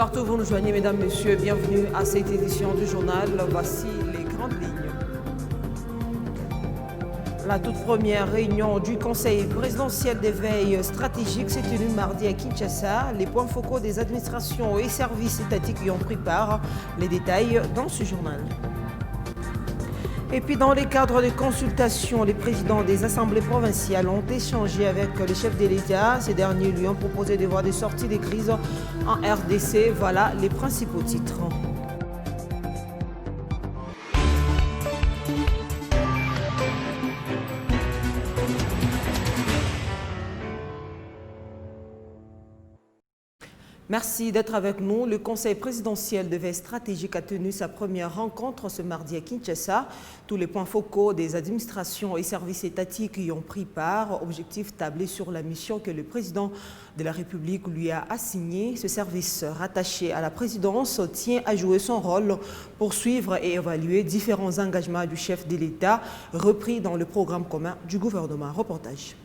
partout où vous nous joignez, mesdames, messieurs, bienvenue à cette édition du journal. Voici les grandes lignes. La toute première réunion du Conseil présidentiel d'éveil stratégique s'est tenue mardi à Kinshasa. Les points focaux des administrations et services étatiques y ont pris part. Les détails dans ce journal. Et puis dans les cadres de consultation, les présidents des assemblées provinciales ont échangé avec le chef de l'État. Ces derniers lui ont proposé de voir des sorties de crise en RDC. Voilà les principaux titres. Merci d'être avec nous. Le Conseil présidentiel de veille stratégique a tenu sa première rencontre ce mardi à Kinshasa. Tous les points focaux des administrations et services étatiques y ont pris part. Objectif tablé sur la mission que le président de la République lui a assignée. Ce service rattaché à la présidence tient à jouer son rôle pour suivre et évaluer différents engagements du chef de l'État repris dans le programme commun du gouvernement. Reportage.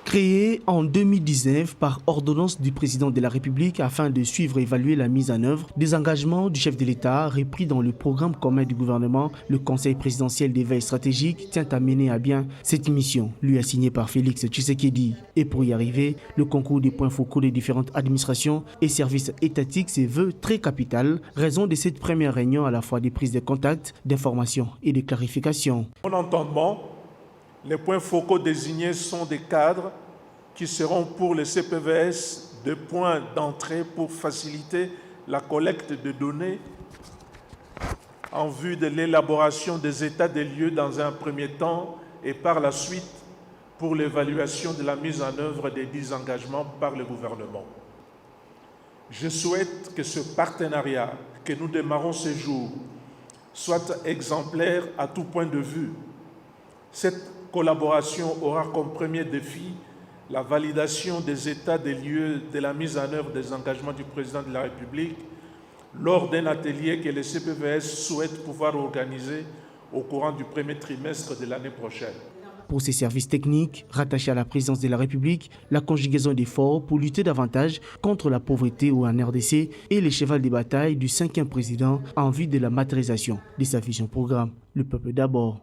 Créé en 2019 par ordonnance du président de la République afin de suivre et évaluer la mise en œuvre des engagements du chef de l'État repris dans le programme commun du gouvernement, le Conseil présidentiel d'éveil stratégique tient à mener à bien cette mission, lui assignée par Félix Tshisekedi. Et pour y arriver, le concours des points focaux des différentes administrations et services étatiques se veut très capital, raison de cette première réunion à la fois des prises de contact, d'informations et de clarifications. Mon entendement, les points focaux désignés sont des cadres qui seront pour le CPVS des points d'entrée pour faciliter la collecte de données en vue de l'élaboration des états des lieux dans un premier temps et par la suite pour l'évaluation de la mise en œuvre des 10 engagements par le gouvernement. Je souhaite que ce partenariat que nous démarrons ce jour soit exemplaire à tout point de vue. Cette collaboration aura comme premier défi la validation des états des lieux de la mise en œuvre des engagements du président de la République lors d'un atelier que le CPVS souhaite pouvoir organiser au courant du premier trimestre de l'année prochaine. Pour ces services techniques rattachés à la présidence de la République, la conjugaison d'efforts pour lutter davantage contre la pauvreté ou en RDC et les chevals de bataille du 5e président en vue de la matérialisation de sa vision programme. Le peuple d'abord.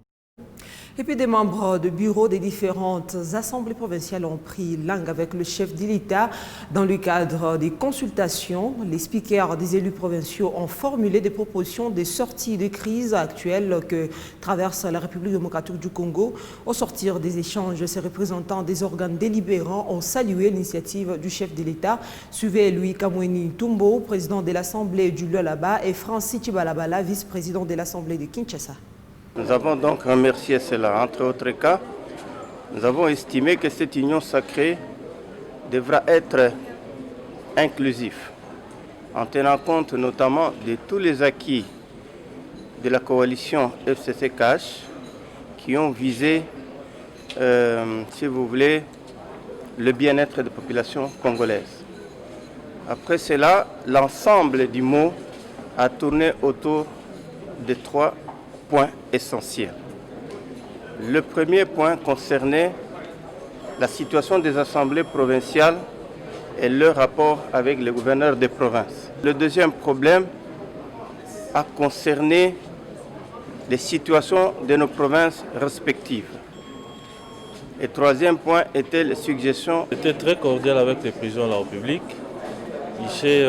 Et puis des membres de bureaux des différentes assemblées provinciales ont pris langue avec le chef de l'État. Dans le cadre des consultations, les speakers des élus provinciaux ont formulé des propositions de sortie de crise actuelle que traverse la République démocratique du Congo. Au sortir des échanges, ces représentants des organes délibérants ont salué l'initiative du chef de l'État. Suivez Louis Kamweni Tumbo, président de l'Assemblée du Lualaba, et Francis Chibalabala, vice-président de l'Assemblée de Kinshasa. Nous avons donc remercié cela. Entre autres cas, nous avons estimé que cette union sacrée devra être inclusive, en tenant compte notamment de tous les acquis de la coalition FCC-CACH qui ont visé, si vous voulez, le bien-être des populations congolaises. Après cela, l'ensemble du mot a tourné autour de 3 points essentiels. Le premier point concernait la situation des assemblées provinciales et leur rapport avec les gouverneurs des provinces. Le deuxième problème a concerné les situations de nos provinces respectives. Et le troisième point était les suggestions. J'étais très cordial avec le président de la République. Il s'est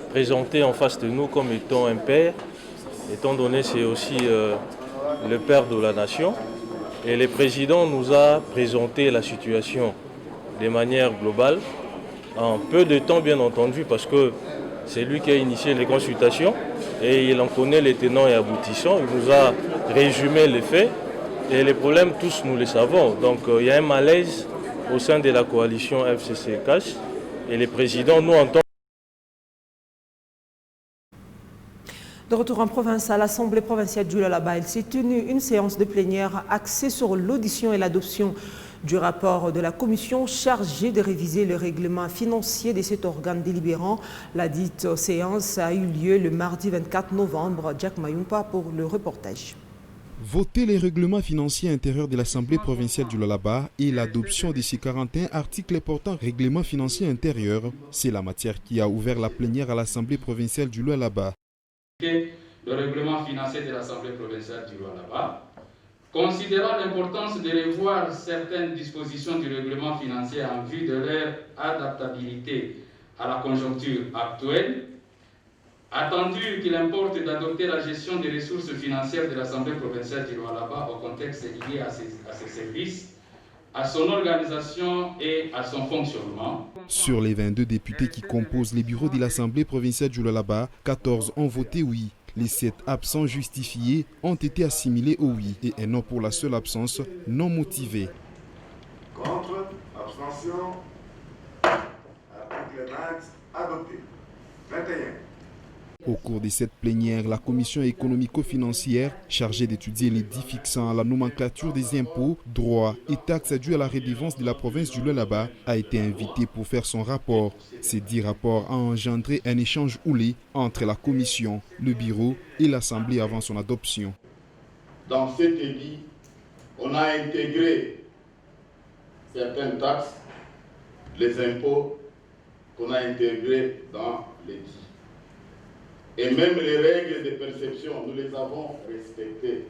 présenté en face de nous comme étant un père, étant donné que c'est aussi le père de la nation. Et le président nous a présenté la situation de manière globale, en peu de temps bien entendu, parce que c'est lui qui a initié les consultations et il en connaît les tenants et aboutissants. Il nous a résumé les faits et les problèmes, tous nous les savons. Donc il y a un malaise au sein de la coalition FCC-CACH et le président nous entend. De retour en province à l'Assemblée provinciale du Lualaba, il s'est tenu une séance de plénière axée sur l'audition et l'adoption du rapport de la commission chargée de réviser le règlement financier de cet organe délibérant. La dite séance a eu lieu le mardi 24 novembre. Jack Mayumpa pour le reportage. Voter les règlements financiers intérieurs de l'Assemblée provinciale du Lualaba et l'adoption de ces 41 articles portant règlement financier intérieur, c'est la matière qui a ouvert la plénière à l'Assemblée provinciale du Lualaba. Le règlement financier de l'Assemblée provinciale du Lualaba, considérant l'importance de revoir certaines dispositions du règlement financier en vue de leur adaptabilité à la conjoncture actuelle, attendu qu'il importe d'adopter la gestion des ressources financières de l'Assemblée provinciale du Lualaba au contexte lié à ses services, à son organisation et à son fonctionnement. Sur les 22 députés qui composent les bureaux de l'Assemblée provinciale du Lualaba, 14 ont voté oui. Les 7 absents justifiés ont été assimilés au oui et un non pour la seule absence non motivée. Contre, abstention, article max, adopté. 21. Au cours de cette plénière, la commission économico-financière, chargée d'étudier les dits fixant la nomenclature des impôts, droits et taxes dus à la redevance de la province du Lualaba, a été invitée pour faire son rapport. Ces 10 rapports ont engendré un échange houlé entre la commission, le bureau et l'Assemblée avant son adoption. Dans cet édit, on a intégré certaines taxes, les impôts qu'on a intégrés dans l'édit. Et même les règles de perception, nous les avons respectées.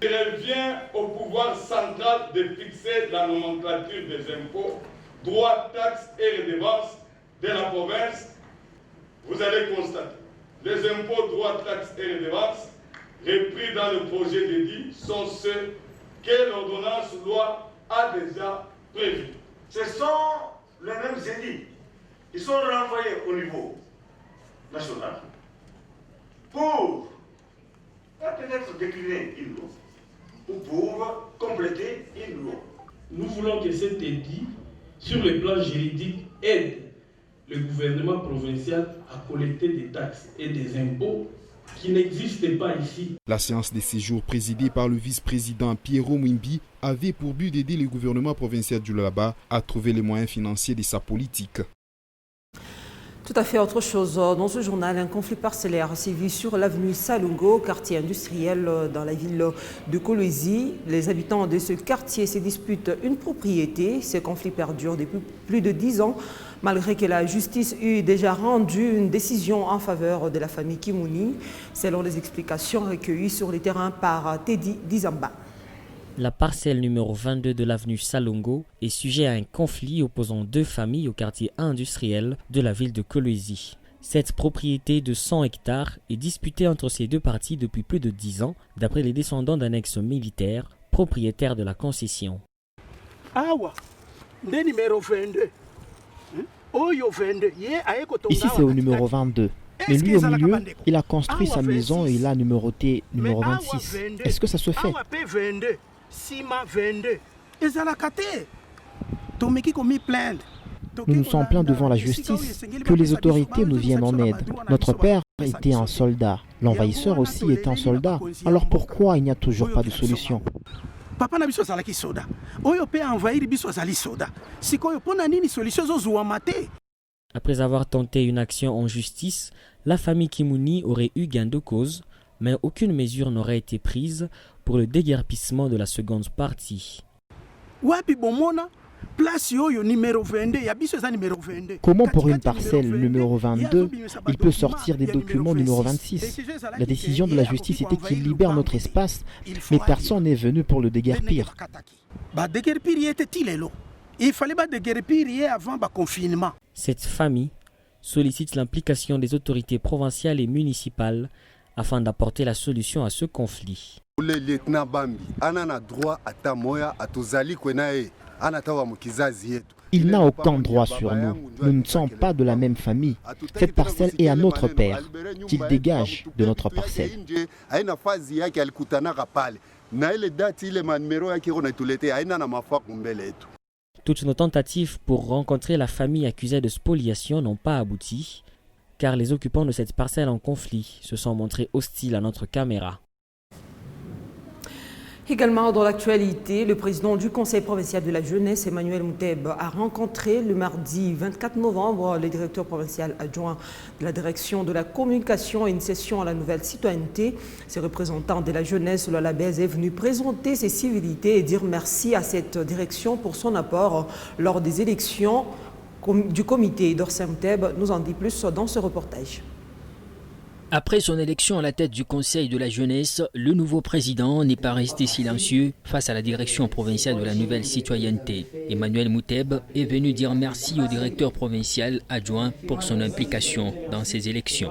Il revient au pouvoir central de fixer la nomenclature des impôts, droits, taxes et redevances de la province. Vous allez constater, les impôts, droits, taxes et redevances repris dans le projet d'édit sont ceux que l'ordonnance loi a déjà prévus. Ce sont les mêmes édits. Ils sont renvoyés au niveau national pour peut-être décliner une loi ou pour compléter une loi. Nous voulons que cet édit, sur le plan juridique, aide le gouvernement provincial à collecter des taxes et des impôts qui n'existent pas ici. La séance de séjour présidée par le vice-président Pierrot Mwimbi avait pour but d'aider le gouvernement provincial du Lualaba à trouver les moyens financiers de sa politique. Tout à fait autre chose. Dans ce journal, un conflit parcellaire s'est vu sur l'avenue Salongo, quartier industriel dans la ville de Kolwezi. Les habitants de ce quartier se disputent une propriété. Ces conflits perdurent depuis plus de 10 ans, malgré que la justice eut déjà rendu une décision en faveur de la famille Kimouni, selon les explications recueillies sur le terrain par Teddy Dizamba. La parcelle numéro 22 de l'avenue Salongo est sujet à un conflit opposant 2 familles au quartier industriel de la ville de Kolwezi. Cette propriété de 100 hectares est disputée entre ces 2 parties depuis plus de 10 ans, d'après les descendants d'un ex-militaire, propriétaire de la concession. Ici c'est au numéro 22. Mais lui au milieu, il a construit sa maison et il a numéroté numéro 26. Est-ce que ça se fait? Nous nous sommes plaints devant la justice, que les autorités nous viennent en aide. Notre père était un soldat, l'envahisseur aussi était un soldat. Alors pourquoi il n'y a toujours pas de solution? Après avoir tenté une action en justice, la famille Kimouni aurait eu gain de cause, mais aucune mesure n'aurait été prise pour le déguerpissement de la seconde partie. Comment pour une parcelle numéro 22, il peut sortir des documents numéro 26? La décision de la justice était qu'il libère notre espace, mais personne n'est venu pour le déguerpir. Il fallait pas déguerpir avant le confinement. Cette famille sollicite l'implication des autorités provinciales et municipales afin d'apporter la solution à ce conflit. Le lieutenant Bambi a droit à Tamoya, à Tozali Kwenae, à Natawa Mukizazi. Il n'a aucun droit sur nous. Nous ne sommes pas de la même famille. Cette parcelle est à notre père. Qu'il dégage de notre parcelle. Toutes nos tentatives pour rencontrer la famille accusée de spoliation n'ont pas abouti, car les occupants de cette parcelle en conflit se sont montrés hostiles à notre caméra. Également dans l'actualité, le président du Conseil provincial de la jeunesse, Emmanuel Mouteb, a rencontré le mardi 24 novembre le directeur provincial adjoint de la direction de la communication et une session à la nouvelle citoyenneté. Ces représentants de la jeunesse de la BES est venu présenter ses civilités et dire merci à cette direction pour son apport lors des élections du comité. Dorsay Mouteb nous en dit plus dans ce reportage. Après son élection à la tête du Conseil de la jeunesse, le nouveau président n'est pas resté silencieux face à la direction provinciale de la nouvelle citoyenneté. Emmanuel Mouteb est venu dire merci au directeur provincial adjoint pour son implication dans ces élections.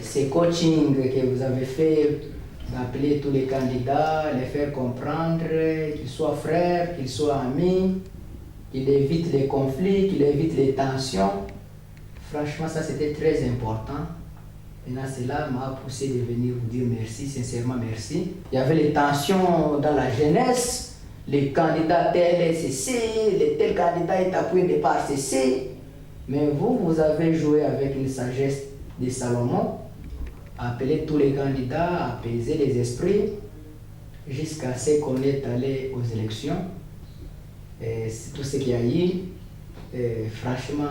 Ces coachings que vous avez fait, d'appeler tous les candidats, les faire comprendre qu'ils soient frères, qu'ils soient amis, qu'ils évitent les conflits, qu'ils évitent les tensions. Franchement, ça c'était très important. Et là, cela m'a poussé de venir vous dire merci, sincèrement merci. Il y avait les tensions dans la jeunesse, les candidats tel CC, tel candidat est appuyé par CC. Mais vous avez joué avec une sagesse de Salomon, appelé tous les candidats, apaiser les esprits, jusqu'à ce qu'on est allé aux élections. Et c'est tout ce qu'il y a eu. Et franchement,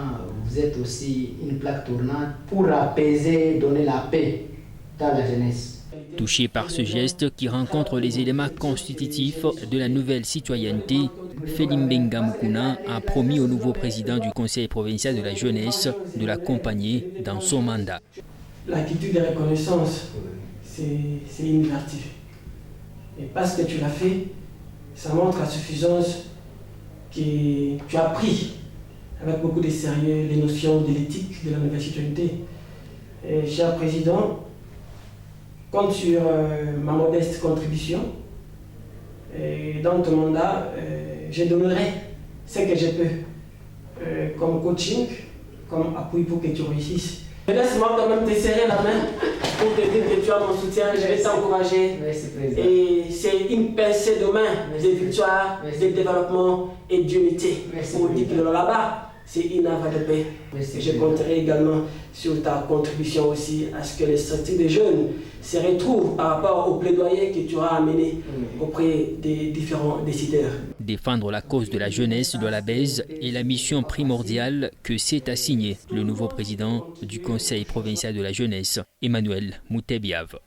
vous êtes aussi une plaque tournante pour apaiser, donner la paix dans la jeunesse. Touché par ce geste qui rencontre les éléments constitutifs de la nouvelle citoyenneté, Félimbenga Mukuna a promis au nouveau président du Conseil provincial de la jeunesse de l'accompagner dans son mandat. L'attitude de reconnaissance, c'est une vertu. Et parce que tu l'as fait, ça montre à suffisance que tu as pris avec beaucoup de sérieux les notions de l'éthique de la nouvelle citoyenneté. Et, cher président, compte sur ma modeste contribution. Et dans ton mandat, je donnerai ce que je peux comme coaching, comme appui pour que tu réussisses. Laisse-moi quand même te serrer la main pour te dire que tu as mon soutien, je vais t'encourager. Et c'est une pincée de main de victoire, de développement et d'unité. Pour dire que là-bas, c'est une havre de paix. Et je compterai également sur ta contribution aussi à ce que les structures des jeunes se retrouvent par rapport au plaidoyer que tu auras amené auprès des différents décideurs. Défendre la cause de la jeunesse de la BES est la mission primordiale que s'est assignée le nouveau président du Conseil provincial de la jeunesse, Emmanuel Moutebiave.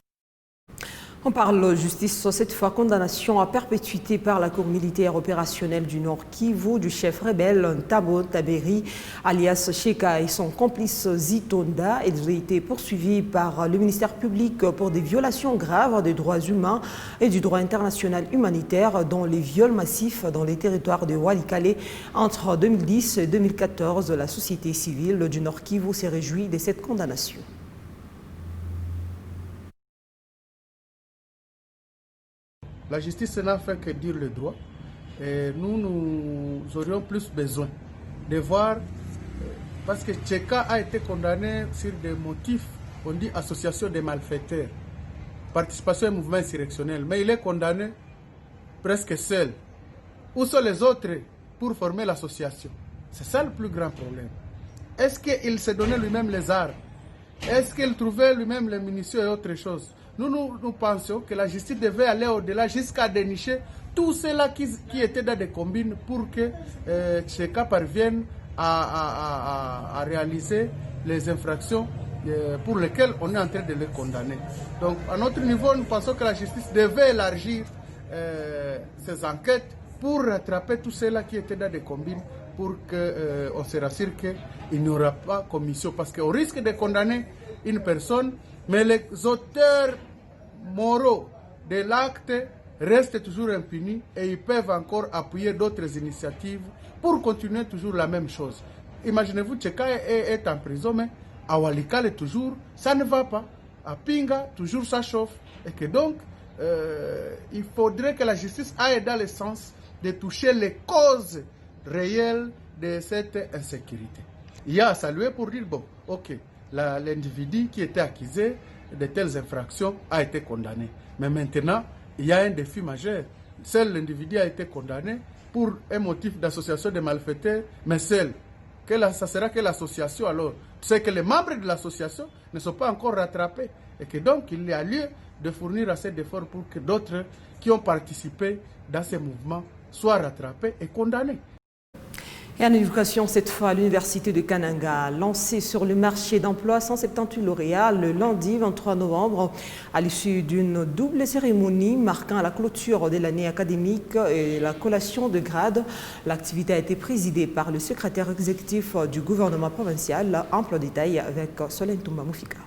On parle justice, cette fois condamnation à perpétuité par la Cour militaire opérationnelle du Nord Kivu du chef rebelle Ntabo Taberi, alias Sheka, et son complice Zitonda. Ils ont été poursuivis par le ministère public pour des violations graves des droits humains et du droit international humanitaire, dont les viols massifs dans les territoires de Walikale entre 2010 et 2014. La société civile du Nord Kivu s'est réjouie de cette condamnation. La justice n'a fait que dire le droit. Et nous aurions plus besoin de voir, parce que Tcheka a été condamné sur des motifs, on dit association des malfaiteurs, participation à un mouvement insurrectionnel, mais il est condamné presque seul. Où sont les autres pour former l'association? C'est ça le plus grand problème. Est-ce qu'il se donnait lui-même les armes? Est-ce qu'il trouvait lui-même les munitions et autre chose? Nous pensions que la justice devait aller au-delà jusqu'à dénicher tous ceux-là qui étaient dans des combines pour que Tcheka parvienne à réaliser les infractions pour lesquelles on est en train de les condamner. Donc à notre niveau, nous pensons que la justice devait élargir ses enquêtes pour rattraper tous ceux-là qui étaient dans des combines pour qu'on se rassure qu'il n'y aura pas commission. Parce qu'on risque de condamner une personne, mais les auteurs moraux de l'acte restent toujours impunis et ils peuvent encore appuyer d'autres initiatives pour continuer toujours la même chose. Imaginez-vous, Tcheka est en prison, mais à Walikale toujours, ça ne va pas. À Pinga, toujours ça chauffe. Et que donc, il faudrait que la justice aille dans le sens de toucher les causes réelles de cette insécurité. Il y a à saluer pour dire, bon, ok, l'individu qui était accusé de telles infractions a été condamné. Mais maintenant, il y a un défi majeur. Seul l'individu a été condamné pour un motif d'association de malfaiteurs, mais seul. Ça sera que l'association alors. C'est que les membres de l'association ne sont pas encore rattrapés. Et que donc, il y a lieu de fournir assez d'efforts pour que d'autres qui ont participé dans ces mouvements soient rattrapés et condamnés. Et en éducation, cette fois, l'Université de Kananga a lancé sur le marché d'emploi 178 lauréats le lundi 23 novembre à l'issue d'une double cérémonie marquant la clôture de l'année académique et la collation de grades. L'activité a été présidée par le secrétaire exécutif du gouvernement provincial. Ample détail avec Solène Toumba Moufika.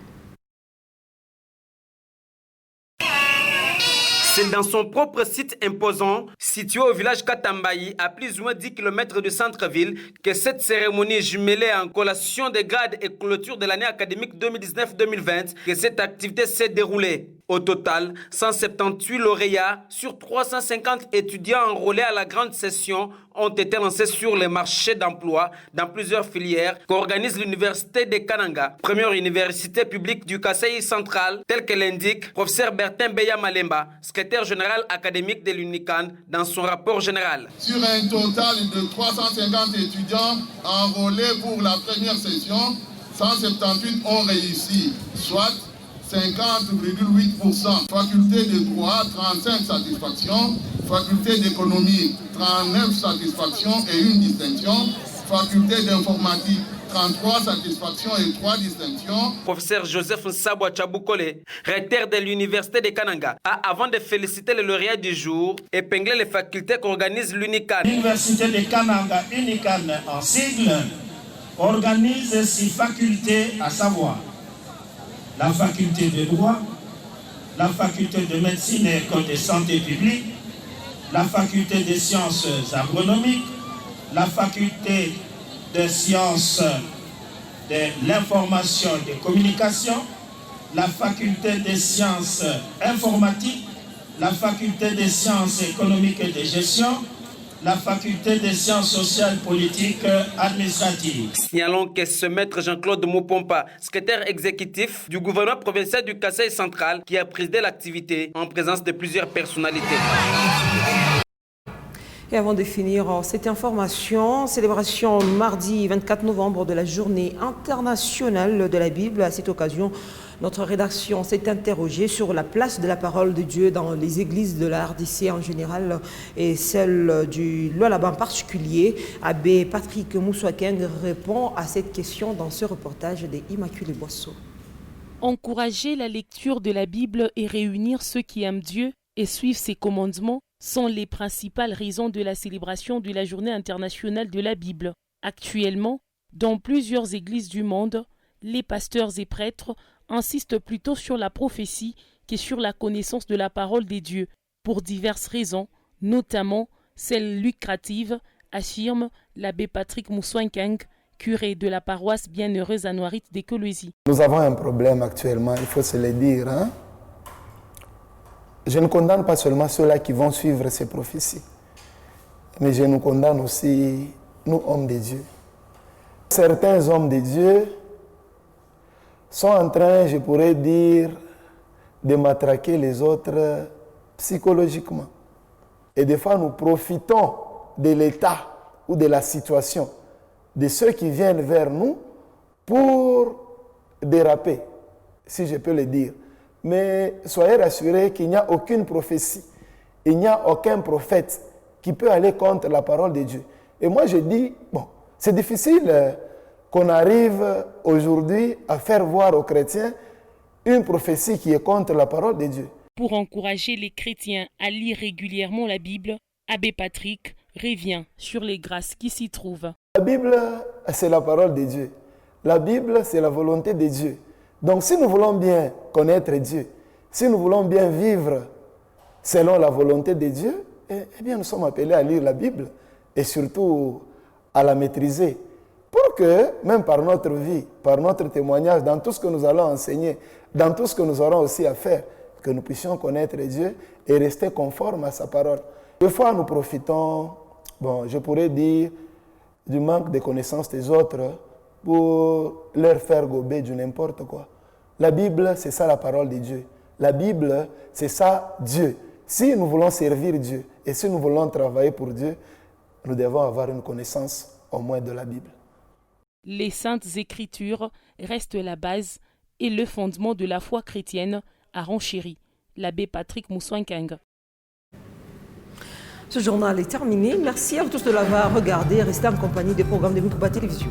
C'est dans son propre site imposant, situé au village Katambayi, à plus ou moins 10 km du centre-ville, que cette cérémonie jumelée en collation des grades et clôture de l'année académique 2019-2020, que cette activité s'est déroulée. Au total, 178 lauréats sur 350 étudiants enrôlés à la grande session ont été lancés sur les marchés d'emploi dans plusieurs filières qu'organise l'Université de Kananga, première université publique du Kasaï central, tel que l'indique professeur Bertin Beya Malemba, secrétaire général académique de l'UNICAN, dans son rapport général. Sur un total de 350 étudiants enrôlés pour la première session, 178 ont réussi, soit 50,8%. Faculté de droit, 35 satisfactions. Faculté d'économie, 39 satisfactions et une distinction. Faculté d'informatique, 33 satisfactions et 3 distinctions. Professeur Joseph Nsabwa Chaboukole, recteur de l'Université de Kananga, a, avant de féliciter le lauréat du jour, épinglé les facultés qu'organise l'UNICAN. L'Université de Kananga, UNICAN en sigle, organise 6 facultés, à savoir la faculté de droit, la faculté de médecine et école de santé publique, la faculté des sciences agronomiques, la faculté des sciences de l'information et des communications, la faculté des sciences informatiques, la faculté des sciences économiques et de gestion, la faculté des sciences sociales, politiques, administratives. Signalons que ce maître Jean-Claude Moupompa, secrétaire exécutif du gouvernement provincial du Kasaï central, qui a présidé l'activité en présence de plusieurs personnalités. Et avant de finir cette information, célébration mardi 24 novembre de la journée internationale de la Bible. À cette occasion, notre rédaction s'est interrogée sur la place de la parole de Dieu dans les églises de la RDC en général et celle du Lualaba en particulier. Abbé Patrick Moussouakeng répond à cette question dans ce reportage des Immaculée Boisseau. Encourager la lecture de la Bible et réunir ceux qui aiment Dieu et suivent ses commandements sont les principales raisons de la célébration de la Journée internationale de la Bible. Actuellement, dans plusieurs églises du monde, les pasteurs et prêtres insistent plutôt sur la prophétie que sur la connaissance de la parole des dieux, pour diverses raisons, notamment celles lucratives, affirme l'abbé Patrick Moussouakeng, curé de la paroisse Bienheureuse à Noirit des Colosi. Nous avons un problème actuellement, il faut se le dire. Je ne condamne pas seulement ceux-là qui vont suivre ces prophéties, mais je nous condamne aussi, nous, hommes de Dieu. Certains hommes de Dieu sont en train, je pourrais dire, de matraquer les autres psychologiquement. Et des fois, nous profitons de l'état ou de la situation de ceux qui viennent vers nous pour déraper, si je peux le dire. Mais soyez rassurés qu'il n'y a aucune prophétie, il n'y a aucun prophète qui peut aller contre la parole de Dieu. Et moi je dis, bon, c'est difficile qu'on arrive aujourd'hui à faire voir aux chrétiens une prophétie qui est contre la parole de Dieu. Pour encourager les chrétiens à lire régulièrement la Bible, Abbé Patrick revient sur les grâces qui s'y trouvent. La Bible, c'est la parole de Dieu. La Bible, c'est la volonté de Dieu. Donc si nous voulons bien connaître Dieu, si nous voulons bien vivre selon la volonté de Dieu, eh bien nous sommes appelés à lire la Bible et surtout à la maîtriser. Pour que, même par notre vie, par notre témoignage, dans tout ce que nous allons enseigner, dans tout ce que nous aurons aussi à faire, que nous puissions connaître Dieu et rester conformes à sa parole. Des fois nous profitons, bon, je pourrais dire, du manque de connaissance des autres pour leur faire gober du n'importe quoi. La Bible, c'est ça la parole de Dieu. La Bible, c'est ça Dieu. Si nous voulons servir Dieu et si nous voulons travailler pour Dieu, nous devons avoir une connaissance au moins de la Bible. Les Saintes Écritures restent la base et le fondement de la foi chrétienne, a renchéri l'abbé Patrick Moussoinkeng. Ce journal est terminé. Merci à vous tous de l'avoir regardé. Restez en compagnie des programmes de Mikuba Télévision.